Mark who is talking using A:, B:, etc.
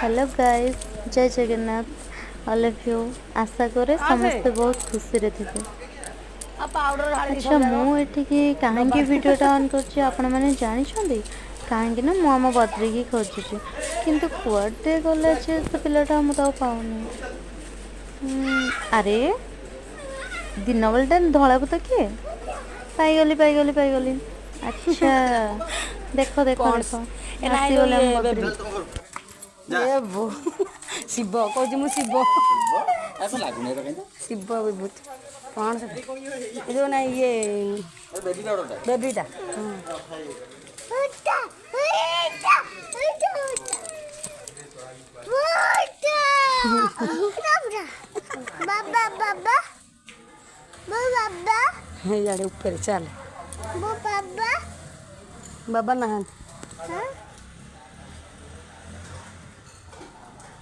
A: Hello guys, जय Jagannath all of you. आशा करे समस्ते बहुत खुशी रे थे। अच्छा मुझे कहीं वीडियोटा ऑन कर आपण मैंने जानी कहीं ना मुझे बद्री की खोजुची किंतु कुआडे गला से पिलाटा मुझे पाऊनी। अरे दिन बेलटा धला भूत किए पाईगली पाईगली पाईगली। अच्छा देखो देखो देखो आसीगले हम बद्री।
B: शिव कौच मु शिव शिव विभूति कौन जो ना ये बेबीटा
C: बाबा बाबा बाबा
B: यार ऊपर चल
C: बाबा
B: बाबा ना
C: हाँ